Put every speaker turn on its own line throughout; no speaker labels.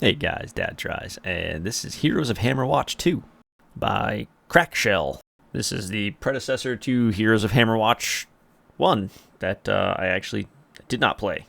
Hey guys, Dadtries, and this is Heroes of Hammerwatch 2 by Crackshell. This is the predecessor to Heroes of Hammerwatch 1 that I actually did not play.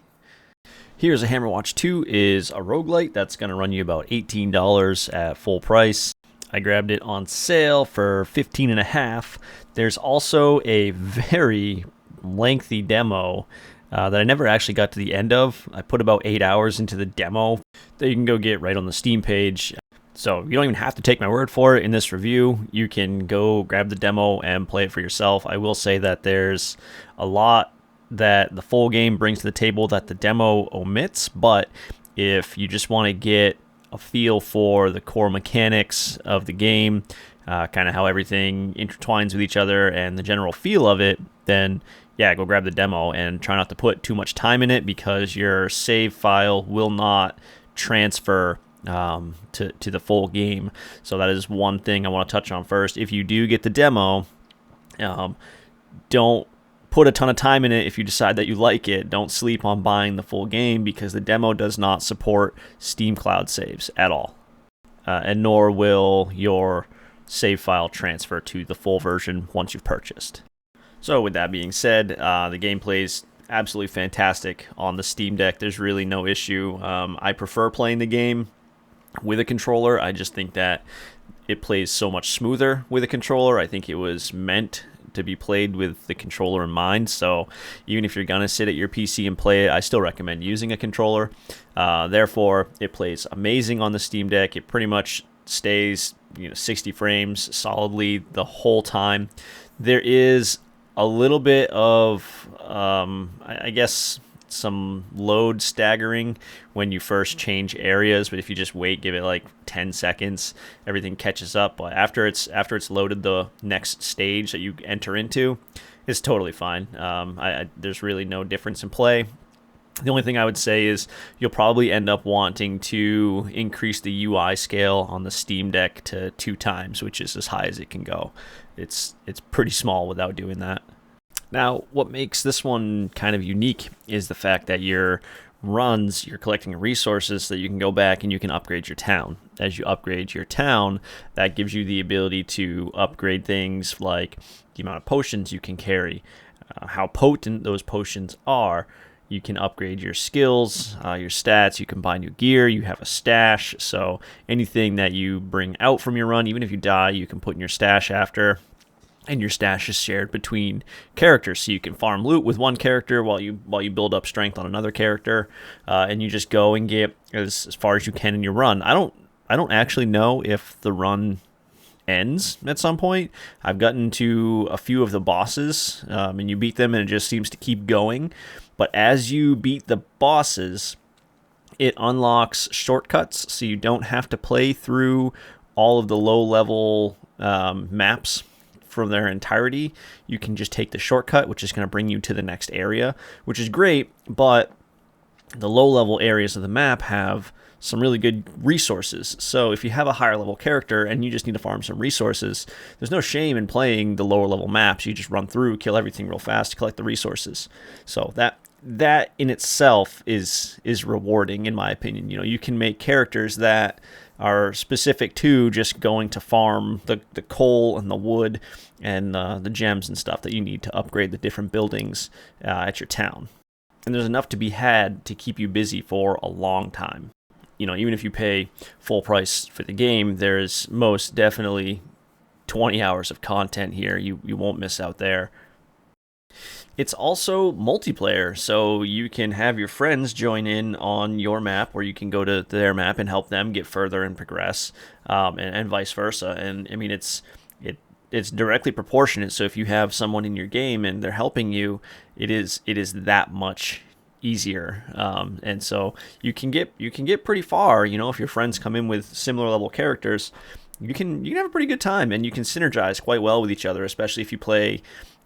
Heroes of Hammerwatch 2 is a roguelite that's going to run you about $18 at full price. I grabbed it on sale for $15.50. There's also a very lengthy demo that I never actually got to the end of. I put about 8 hours into the demo that you can go get right on the Steam page. So you don't even have to take my word for it in this review. You can go grab the demo and play it for yourself. I will say that there's a lot that the full game brings to the table that the demo omits, but if you just want to get a feel for the core mechanics of the game, kind of how everything intertwines with each other and the general feel of it, then yeah, go grab the demo and try not to put too much time in it because your save file will not transfer to the full game. So that is one thing I want to touch on first. If you do get the demo, don't put a ton of time in it. If you decide that you like it, don't sleep on buying the full game because the demo does not support Steam Cloud saves at all, and nor will your save file transfer to the full version once you've purchased. So with that being said, the gameplay is absolutely fantastic on the Steam Deck. There's really no issue. I prefer playing the game with a controller. I just think that it plays so much smoother with a controller. I think it was meant to be played with the controller in mind. So even if you're going to sit at your PC and play it, I still recommend using a controller. Therefore, it plays amazing on the Steam Deck. It pretty much stays 60 frames solidly the whole time. There is a little bit of, I guess, some load staggering when you first change areas, but if you just wait, give it like 10 seconds, everything catches up. But after it's loaded the next stage that you enter into, it's totally fine. There's really no difference in play. The only thing I would say is you'll probably end up wanting to increase the UI scale on the Steam Deck to 2 times, which is as high as it can go. It's pretty small without doing that. Now, what makes this one kind of unique is the fact that your runs, you're collecting resources so that you can go back and you can upgrade your town. As you upgrade your town, that gives you the ability to upgrade things like the amount of potions you can carry, how potent those potions are. You can upgrade your skills, your stats, you can buy new gear, you have a stash, so anything that you bring out from your run, even if you die, you can put in your stash after. And your stash is shared between characters, so you can farm loot with one character while you build up strength on another character, and you just go and get as far as you can in your run. I don't actually know if the run ends at some point. I've gotten to a few of the bosses, and you beat them, and it just seems to keep going. But as you beat the bosses, it unlocks shortcuts, so you don't have to play through all of the low-level maps from their entirety. You can just take the shortcut, which is going to bring you to the next area, which is great, but the low-level areas of the map have some really good resources. So if you have a higher-level character and you just need to farm some resources, there's no shame in playing the lower-level maps. You just run through, kill everything real fast, collect the resources. So that in itself is rewarding, in my opinion. You can make characters that are specific to just going to farm the coal and the wood and the gems and stuff that you need to upgrade the different buildings at your town. And there's enough to be had to keep you busy for a long time. Even if you pay full price for the game, there's most definitely 20 hours of content here. You won't miss out there. It's also multiplayer, so you can have your friends join in on your map, or you can go to their map and help them get further and progress, and vice versa. And I mean, it's directly proportionate. So if you have someone in your game and they're helping you, it is that much easier. And so you can get pretty far. If your friends come in with similar level characters, you can have a pretty good time, and you can synergize quite well with each other, especially if you play.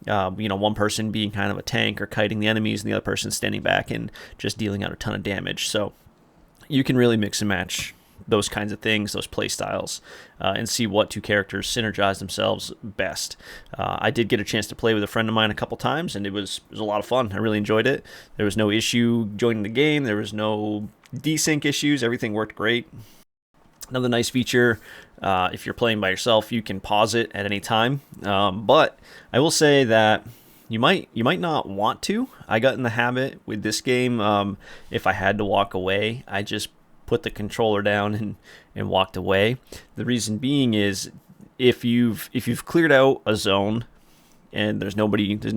One person being kind of a tank or kiting the enemies, and the other person standing back and just dealing out a ton of damage. So you can really mix and match those kinds of things, those play styles, and see what two characters synergize themselves best. I did get a chance to play with a friend of mine a couple times, and it was a lot of fun. I really enjoyed it. There was no issue joining the game. There was no desync issues, everything worked great. Another nice feature, if you're playing by yourself, you can pause it at any time. But I will say that you might not want to. I got in the habit with this game. If I had to walk away, I just put the controller down and walked away. The reason being is if you've cleared out a zone and there's no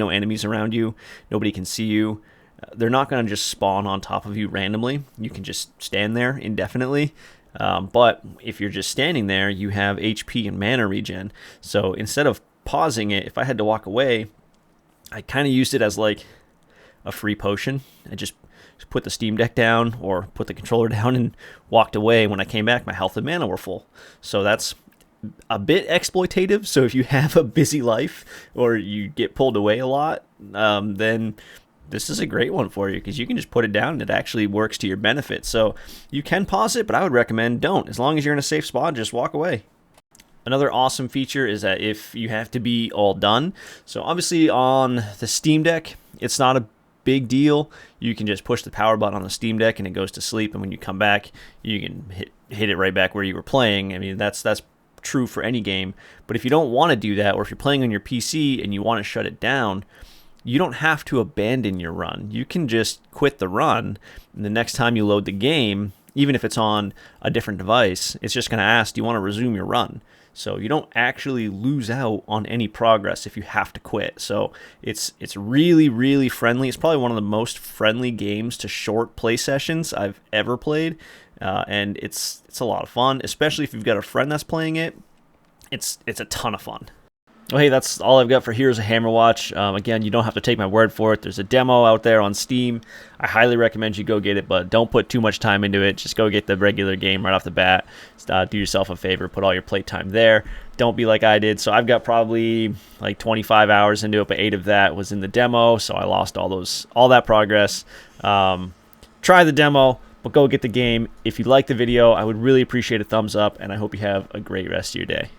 enemies around you, nobody can see you, they're not going to just spawn on top of you randomly. You can just stand there indefinitely. But if you're just standing there, you have HP and mana regen. So instead of pausing it, if I had to walk away, I kind of used it as like a free potion. I just put the Steam Deck down or put the controller down and walked away. When I came back, my health and mana were full. So that's a bit exploitative. So if you have a busy life or you get pulled away a lot, then this is a great one for you because you can just put it down and it actually works to your benefit. So you can pause it, but I would recommend don't. As long as you're in a safe spot, just walk away. Another awesome feature is that if you have to be all done, so obviously on the Steam Deck, it's not a big deal. You can just push the power button on the Steam Deck and it goes to sleep, and when you come back, you can hit it right back where you were playing. I mean, that's true for any game. But if you don't want to do that, or if you're playing on your PC and you want to shut it down, you don't have to abandon your run. You can just quit the run, and the next time you load the game, even if it's on a different device, it's just going to ask, do you want to resume your run? So you don't actually lose out on any progress if you have to quit. So it's really, really friendly. It's probably one of the most friendly games to short play sessions I've ever played, and it's a lot of fun, especially if you've got a friend that's playing it. It's a ton of fun. Well, hey, that's all I've got for Heroes of Hammerwatch. Again, you don't have to take my word for it. There's a demo out there on Steam. I highly recommend you go get it, but don't put too much time into it. Just go get the regular game right off the bat. Do yourself a favor. Put all your playtime there. Don't be like I did. So I've got probably like 25 hours into it, but 8 of that was in the demo, so I lost all that progress. Try the demo, but go get the game. If you like the video, I would really appreciate a thumbs up, and I hope you have a great rest of your day.